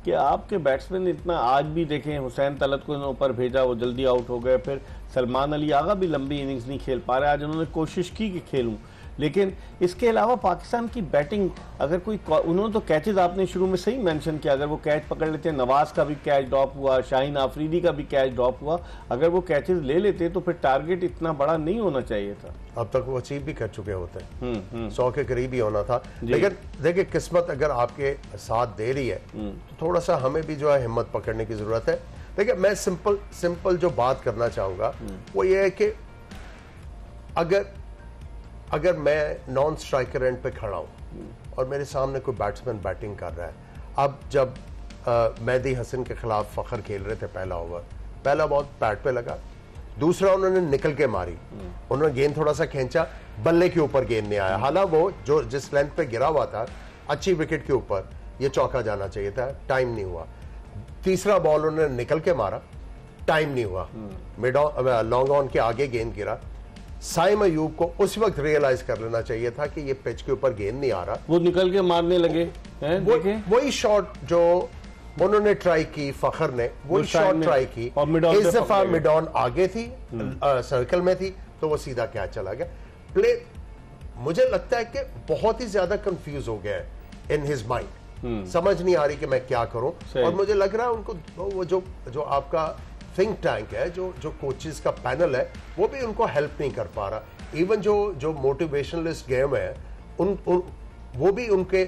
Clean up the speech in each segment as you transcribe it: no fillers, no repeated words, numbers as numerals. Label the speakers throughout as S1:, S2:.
S1: कि आपके बैट्समैन इतना, आज भी देखें हुसैन तलत को ऊपर भेजा, वो जल्दी आउट हो गए, फिर सलमान अली आगा भी लंबी इनिंग्स नहीं खेल पा रहे। आज उन्होंने कोशिश की कि खेलूं, लेकिन इसके अलावा पाकिस्तान की बैटिंग, अगर कोई, उन्होंने तो कैचेस आपने शुरू में सही मेंशन किया, अगर वो कैच पकड़ लेते, नवाज का भी कैच ड्रॉप हुआ, शाहीन आफरीदी का भी कैच ड्रॉप हुआ, अगर वो कैचेस ले लेते तो फिर टारगेट इतना बड़ा नहीं होना चाहिए था।
S2: अब तक वो अचीव भी कर चुके होते हैं, 100 के करीब ही होना था। लेकिन देखिए, किस्मत अगर आपके साथ दे रही है तो थोड़ा सा हमें भी जो है हिम्मत पकड़ने की जरूरत है। देखिए, मैं सिंपल जो बात करना चाहूंगा वो ये है कि अगर मैं नॉन स्ट्राइकर एंड पे खड़ा हूं और मेरे सामने कोई बैट्समैन बैटिंग कर रहा है, अब जब मेहदी हसन के खिलाफ फखर खेल रहे थे, पहला ओवर, पहला बॉल पैड पे लगा, दूसरा उन्होंने निकल के मारी, उन्होंने गेंद थोड़ा सा खींचा, बल्ले के ऊपर गेंद नहीं आया, हालांकि वो जो जिस लेंथ पे गिरा हुआ था अच्छी विकेट के ऊपर, ये चौका जाना चाहिए था, टाइम नहीं हुआ। तीसरा बॉल उन्होंने निकल के मारा, टाइम नहीं हुआ, मिड ऑन लॉन्ग ऑन के आगे गेंद गिरा। साइम अयूब को उस वक्त रियलाइज कर लेना चाहिए था कि ये पिच के ऊपर गेंद नहीं आ रहा, वो
S1: निकल के मारने लगे हैं।
S2: वही शॉट जो उन्होंने ट्राई की, फखर ने वही शॉट ट्राई की, इस दफा मिड ऑन आगे थी, सर्कल में थी, तो वो सीधा कैच चला गया। प्ले मुझे लगता है कि बहुत ही ज्यादा कंफ्यूज हो गया है इन हिज माइंड, समझ नहीं आ रही कि मैं क्या करूं। और मुझे लग रहा है उनको वो जो आपका थिंक टैंक है, जो कोचेस का पैनल है, वो भी उनको हेल्प नहीं कर पा रहा। इवन जो मोटिवेशनलिस्ट गेम है, वो भी उनके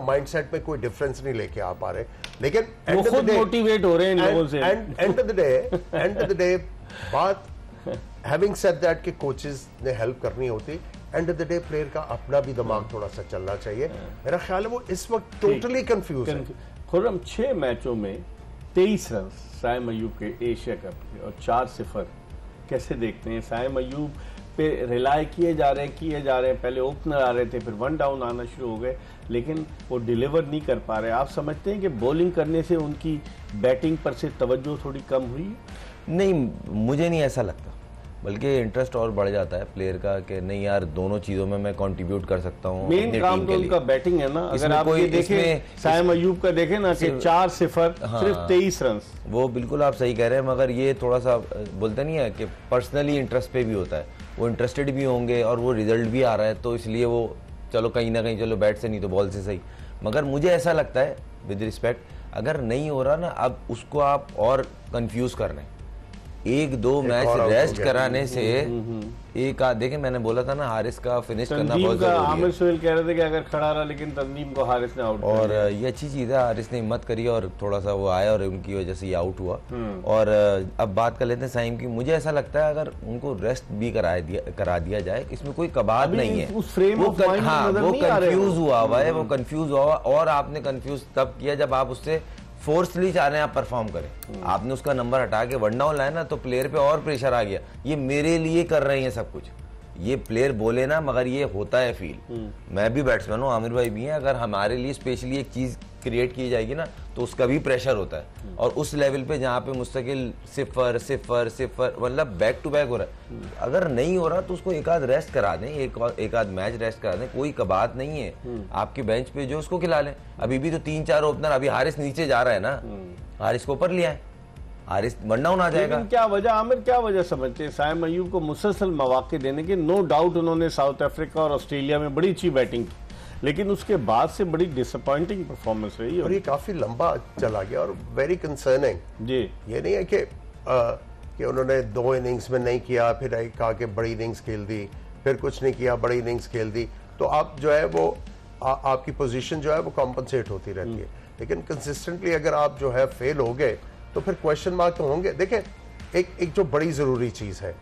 S2: माइंडसेट में कोई डिफरेंस नहीं लेके आ पा रहे। लेकिन
S1: वो खुद मोटिवेट हो रहे हैं इन लोगों से।
S2: एंड ऑफ द डे बात, हैविंग सेड दैट कि कोचेस ने हेल्प करनी होती, end of the day player का अपना भी दिमाग थोड़ा सा चलना चाहिए। मेरा ख्याल है वो इस वक्त टोटली कंफ्यूज है।
S1: खुर्रम, 6 मैचों में 23 रन साइम अयूब के एशिया कप के और 4-0 कैसे देखते हैं? साइम अयूब पे रिलाय किए जा रहे हैं, पहले ओपनर आ रहे थे, फिर 1 डाउन आना शुरू हो गए, लेकिन वो डिलीवर नहीं कर पा रहे। आप समझते हैं कि बॉलिंग करने से उनकी बैटिंग पर से तवज्जो थोड़ी कम हुई?
S3: नहीं, मुझे नहीं ऐसा लगता, बल्कि इंटरेस्ट और बढ़ जाता है प्लेयर का कि नहीं यार, दोनों चीजों में मैं कंट्रीब्यूट कर सकता हूँ।
S1: मेन काम तो उनका बैटिंग है ना। अगर आप ये देखें, साइम अयूब का देखें ना कि 4-0 सिर्फ 23 रन,
S3: वो बिल्कुल आप सही कह रहे हैं, मगर ये थोड़ा सा बोलते नहीं है कि पर्सनली इंटरेस्ट पे भी होता है, वो इंटरेस्टेड भी होंगे और वो रिजल्ट भी आ रहा है, तो इसलिए वो चलो कहीं ना कहीं, चलो बैट से नहीं तो बॉल से सही। मगर मुझे ऐसा लगता है विद रिस्पेक्ट, अगर नहीं हो रहा ना, अब उसको आप और कंफ्यूज कर रहे हैं। 1-2 मैच रेस्ट कराने से एक देखें, मैंने बोला था ना हारिस का फिनिश करना बहुत जरूरी है।
S1: आमिर सोहेल कह रहे थे कि अगर खड़ा रहा, लेकिन तंजीम को हारिस ने आउट किया,
S3: और ये अच्छी चीज है, हारिस ने हिम्मत करी और थोड़ा सा वो आया और उनकी वजह से ये आउट हुआ। और अब बात कर लेते हैं साइम की। मुझे ऐसा लगता है अगर उनको रेस्ट भी करा दिया जाए, इसमें कोई कबाद नहीं है। वो कंफ्यूज हुआ हुआ है, वो कंफ्यूज हुआ हुआ, और आपने कंफ्यूज तब किया जब आप उससे फोर्सली चाह रहे हैं आप परफॉर्म करें। आपने उसका नंबर हटा के 1 डाउन लाया ना, तो प्लेयर पे और प्रेशर आ गया, ये मेरे लिए कर रहे हैं सब कुछ। ये प्लेयर बोले ना, मगर ये होता है फील। मैं भी बैट्समैन हूँ, आमिर भाई भी हैं, अगर हमारे लिए स्पेशली एक चीज क्रिएट की जाएगी ना, तो उसका भी प्रेशर होता है। और उस लेवल पे जहाँ पे मुस्तकिल 0 मतलब बैक टू बैक हो रहा है, अगर नहीं हो रहा तो उसको एक आध रेस्ट करा दें, एक आध मैच रेस्ट करा दें, कोई कबात नहीं है। आपके बेंच पे जो उसको खिला लें। अभी भी तो 3-4 ओपनर, अभी हारिस नीचे जा रहा है ना, हारिस को ऊपर लिया है, हारिस 1 डाउन आ जाएगा।
S1: क्या वजह, आमिर क्या वजह समझते हैं साइम अयूब को मुसलसल मौके देने के? नो डाउट उन्होंने साउथ अफ्रीका और ऑस्ट्रेलिया में बड़ी अच्छी बैटिंग की, लेकिन उसके बाद से बड़ी डिसअपॉइंटिंग परफॉर्मेंस रही है,
S2: और ये काफी लंबा चला गया और वेरी कंसर्निंग।
S1: जी,
S2: ये नहीं है कि उन्होंने 2 इनिंग्स में नहीं किया, फिर कहा कि बड़ी इनिंग्स खेल दी, फिर कुछ नहीं किया, बड़ी इनिंग्स खेल दी, तो आप जो है वो आपकी पोजीशन जो है वो कॉम्पनसेट होती रहती है। लेकिन कंसिस्टेंटली अगर आप जो है फेल हो गए तो फिर क्वेश्चन मार्क तो होंगे। देखें, एक जो बड़ी जरूरी चीज है,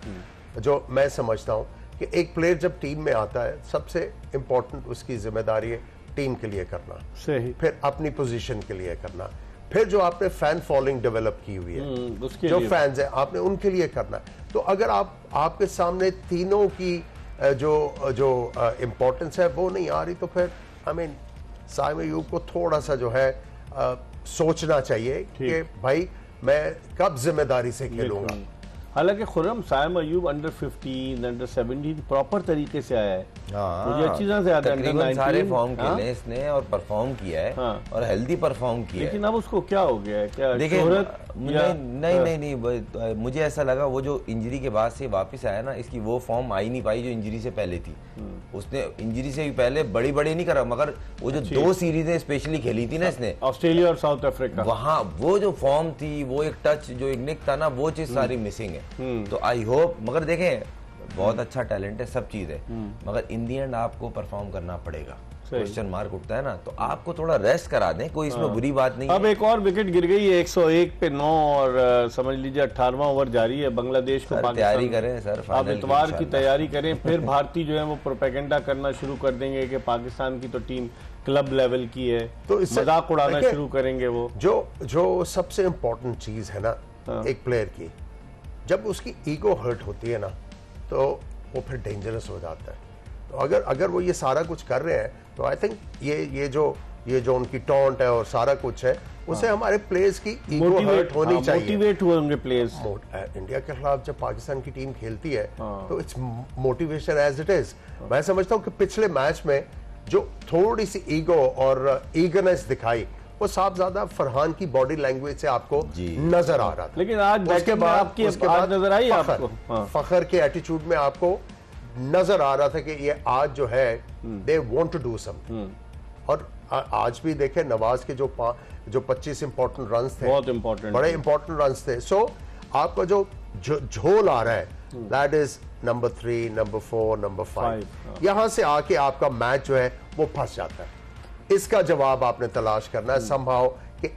S2: जो मैं समझता हूं कि एक प्लेयर जब टीम में आता है, सबसे इंपॉर्टेंट उसकी जिम्मेदारी है टीम के लिए करना,
S1: सही,
S2: फिर अपनी पोजीशन के लिए करना, फिर जो आपने फैन फॉलोइंग डेवलप की हुई है, जो फैंस हैं आपने उनके लिए करना। तो अगर आपके सामने तीनों की जो इंपॉर्टेंस है वो नहीं आ रही, तो फिर साइम अयूब को थोड़ा सा जो है सोचना चाहिए कि भाई मैं कब जिम्मेदारी से खेलूंगा।
S1: हालांकि Khurram Saim Ayub under 15 under 17 proper तरीके से आया है।
S3: हाँ,
S1: मुझे अच्छी तरह से याद है।
S3: तकरीबन सारे फॉर्म खेले इसने और परफॉर्म किया है।
S1: हाँ।
S3: और हेल्दी परफॉर्म किया है।
S1: लेकिन अब उसको क्या हो गया है? क्या
S3: देखिए नहीं, मुझे ऐसा लगा वो जो इंजरी के बाद से वापस आया ना, इसकी वो फॉर्म आई नहीं पाई जो इंजरी से पहले थी। उसने इंजरी से भी पहले बड़ी नहीं करा, मगर वो जो 2 सीरीजें स्पेशली खेली थी ना इसने,
S1: ऑस्ट्रेलिया और साउथ अफ्रीका,
S3: वहाँ वो जो फॉर्म थी, वो एक टच जो एक निक था ना, वो चीज सारी मिसिंग है। तो आई होप, मगर देखें बहुत अच्छा टैलेंट है, सब चीज है, मगर इन दी एंड आपको परफॉर्म करना पड़ेगा। क्वेश्चन मार्क उठता है ना, तो आपको थोड़ा रेस्ट करा दें, कोई इसमें बुरी बात नहीं
S1: अब
S3: है।
S1: एक और विकेट गिर गई है 101 पे 9 और समझ लीजिए 18वां ओवर जारी है। बांग्लादेश को
S3: तैयारी करें सर,
S1: अब इतवार की तैयारी करें। फिर भारतीय जो है वो प्रोपेगेंडा करना शुरू कर देंगे कि पाकिस्तान की तो टीम क्लब लेवल की है, तो मजाक उड़ाना शुरू करेंगे। वो
S2: जो सबसे इम्पोर्टेंट चीज है ना एक प्लेयर की, जब उसकी ईगो हर्ट होती है ना, तो वो फिर डेंजरस हो जाता है। तो अगर वो ये सारा कुछ कर रहे हैं, तो आई थिंक ये जो उनकी टॉन्ट है और सारा कुछ है, उससे हमारे प्लेयर्स की ईगो हर्ट होनी चाहिए,
S1: मोटिवेट होंगे प्लेयर्स।
S2: इंडिया के खिलाफ जब पाकिस्तान की टीम खेलती है तो it's motivation as it is. मैं समझता हूँ कि पिछले मैच में जो थोड़ी सी ईगो और ईगरनेस दिखाई, वो साफ ज्यादा फरहान की बॉडी लैंग्वेज से आपको नजर आ रहा था।
S1: लेकिन आज उसके बाद नजर आई आपको
S2: फखर के एटीट्यूड में आपको नजर आ रहा था कि ये आज जो है they want to do something. और आज भी देखे नवाज के जो 25 इंपॉर्टेंट रन्स थे,
S1: बहुत इंपॉर्टेंट,
S2: बड़े इंपॉर्टेंट रन्स थे। सो आपका जो झोल आ रहा है, that is number 3, number 4, number 5। यहां से आके आपका मैच जो है वो फंस जाता है। इसका जवाब आपने तलाश करना है समहाउ कि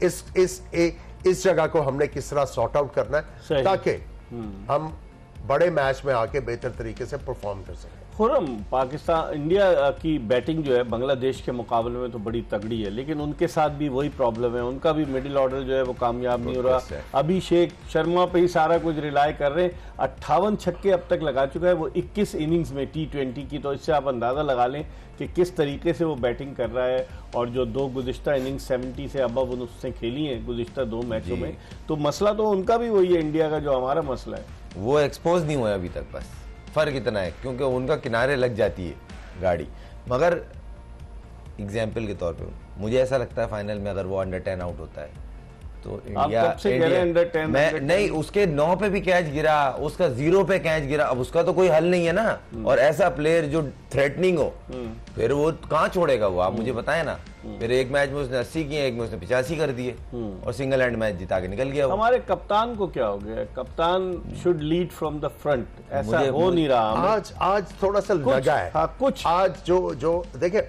S2: इस जगह को हमने किस तरह सॉर्ट आउट करना है, ताकि हम बड़े मैच में आके बेहतर तरीके से परफॉर्म कर सकें।
S1: खुर्रम, पाकिस्तान इंडिया की बैटिंग जो है बांग्लादेश के मुकाबले में तो बड़ी तगड़ी है, लेकिन उनके साथ भी वही प्रॉब्लम है। उनका भी मिडिल ऑर्डर जो है वो कामयाब नहीं हो रहा। अभिषेक शर्मा पे ही सारा कुछ रिलाय कर रहे हैं। 58 छक्के अब तक लगा चुका है वो 21 इनिंग्स में T20 की। तो इससे आप अंदाजा लगा लें कि किस तरीके से वो बैटिंग कर रहा है। और जो 2 गुज़िश्ता इनिंग्स 70 से अबव उसने खेली हैं गुज़िश्ता 2 मैचों में, तो मसला तो उनका भी वही है इंडिया का जो हमारा मसला है,
S3: वो एक्सपोज नहीं हुआ अभी तक। बस फर्क इतना है क्योंकि उनका किनारे लग जाती है गाड़ी। मगर एग्जाम्पल के तौर पे मुझे ऐसा लगता है फाइनल में अगर वो अंडर 10 आउट होता है तो इंडिया नहीं, उसके 9 पे भी कैच गिरा, उसका 0 पे कैच गिरा, अब उसका तो कोई हल नहीं है ना। और ऐसा प्लेयर जो थ्रेटनिंग हो, फिर वो कहाँ छोड़ेगा वो, आप मुझे बताएं ना। फिर एक मैच में उसने 80 किए, एक में उसने 85 कर दिए और सिंगल हैंड मैच जिता के निकल गया।
S1: हमारे कप्तान को क्या हो गया? कप्तान should lead from the front, ऐसा हो नहीं रहा।
S2: आज थोड़ा सा लगा है।
S1: हाँ, कुछ
S2: आज जो देखे,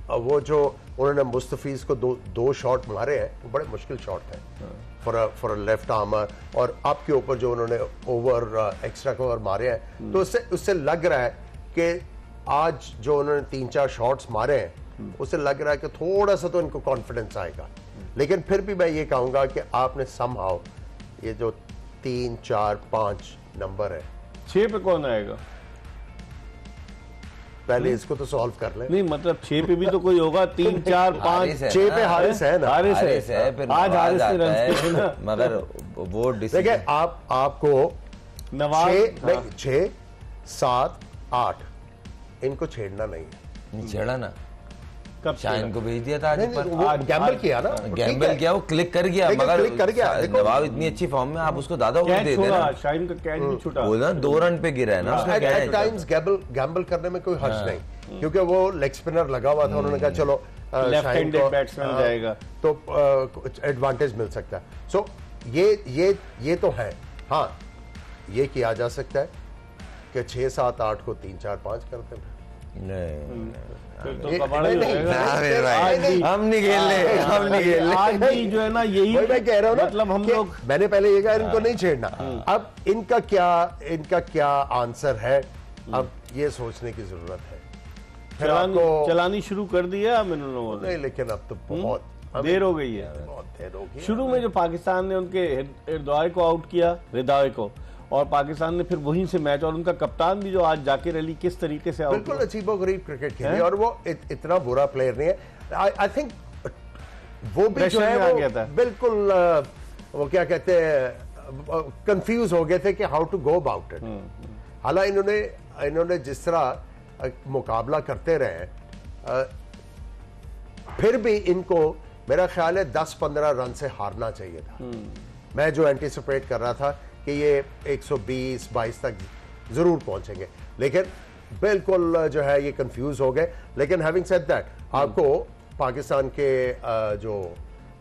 S2: वो जो उन्होंने मुस्तफीज को दो शॉट मारे हैं, वो बड़े मुश्किल शॉट हैं फॉर अ लेफ्ट आर्मर। और आपके ऊपर जो उन्होंने ओवर एक्स्ट्रा कवर मारे हैं, तो उससे लग रहा है कि आज जो उन्होंने 3-4 शॉट्स मारे हैं, उससे लग रहा है कि थोड़ा सा तो इनको कॉन्फिडेंस आएगा। लेकिन फिर भी मैं ये कहूंगा कि आपने समहाउ ये जो 3, 4, 5 नंबर है,
S1: 6 पे कौन आएगा?
S2: पहले इसको तो सॉल्व कर ले।
S1: नहीं मतलब 6 पे भी तो कोई होगा। 3, 4, 5,
S2: 6 पे हारिस है ना।
S1: हारिस है, आज हारिस ने रन किए ना।
S3: मगर वो
S2: देखिए आपको नवाज 6, 7, 8 इनको छेड़ना नहीं है।
S3: छेड़ा ना, शाइन को भेज दिया था आज
S2: गैम्बल किया ना,
S3: गैम्बल किया, वो क्लिक कर गया। मगर नवाब इतनी अच्छी फॉर्म में, आप उसको ज्यादा ओवर दे देना।
S1: शाइन का कैच भी छूटा,
S3: वो ना 2 रन पे गिरा है ना उसने।
S2: एट टाइम्स गैम्बल करने में कोई हर्ज नहीं, क्योंकि वो लेग स्पिनर लगा हुआ था। उन्होंने कहा चलो
S1: लेफ्ट हैंडेड बैट्समैन जाएगा
S2: तो एडवांटेज मिल सकता है। सो ये तो है। हाँ, ये किया जा सकता है कि 6, 7, 8 को 3, 4, 5 करते हैं।
S3: हम नहीं खेल रहे।
S1: आज भी जो है ना, यही
S2: मैं कह रहा हूँ,
S1: मतलब हम लोग,
S2: मैंने पहले ये कहा इनको नहीं छेड़ना। अब इनका क्या आंसर है, अब ये सोचने की जरूरत है।
S1: चलानी शुरू कर दिया
S2: नहीं, लेकिन अब तो बहुत
S1: देर हो गई है।
S2: बहुत देर हो गई।
S1: शुरू में जो पाकिस्तान ने उनके हृदय को आउट किया, हृदय को, और पाकिस्तान ने फिर वहीं से मैच, और उनका कप्तान भी जो आज जाकिर अली किस तरीके से
S2: बिल्कुल अजीबोगरीब क्रिकेट खेली। और वो इतना बुरा प्लेयर नहीं है। आई थिंक वो भी जो है वो बिल्कुल वो क्या कहते हैं, कंफ्यूज हो गए थे कि how to go about it. हालांकि इन्होंने जिस तरह मुकाबला करते रहे, फिर भी इनको मेरा ख्याल है 10-15 रन से हारना चाहिए था। मैं जो एंटिसिपेट कर रहा था कि ये 120-22 तक जरूर पहुंचेंगे, लेकिन बिल्कुल जो है ये कंफ्यूज हो गए। लेकिन हैविंग सेड दैट, आपको पाकिस्तान के जो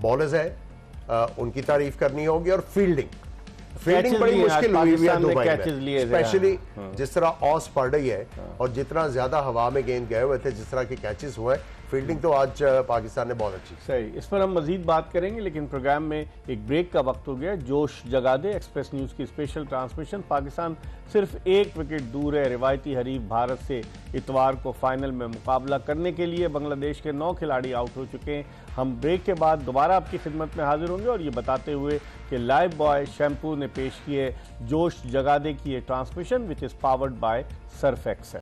S2: बॉलर्स हैं उनकी तारीफ करनी होगी, और फील्डिंग बड़ी मुश्किल हुई है दुबई में, स्पेशली जिस तरह ऑस पड़ रही है और जितना ज्यादा हवा में गेंद गए हुए थे, जिस तरह के कैचेस हुए, फील्डिंग तो आज पाकिस्तान ने बहुत अच्छी।
S1: सही, इस पर हम मजीद बात करेंगे, लेकिन प्रोग्राम में एक ब्रेक का वक्त हो गया। जोश जगा दे एक्सप्रेस न्यूज की स्पेशल ट्रांसमिशन। पाकिस्तान सिर्फ 1 विकेट दूर है रिवायती हरीफ भारत से। इतवार को फाइनल में मुकाबला करने के लिए बांग्लादेश के 9 खिलाड़ी आउट हो चुके हैं। हम ब्रेक के बाद दोबारा आपकी खिदमत में हाजिर होंगे, और ये बताते हुए कि लाइव बॉय शैम्पू ने पेश किए जोश जगा दे की ये transmission, which is powered by Surf Excel.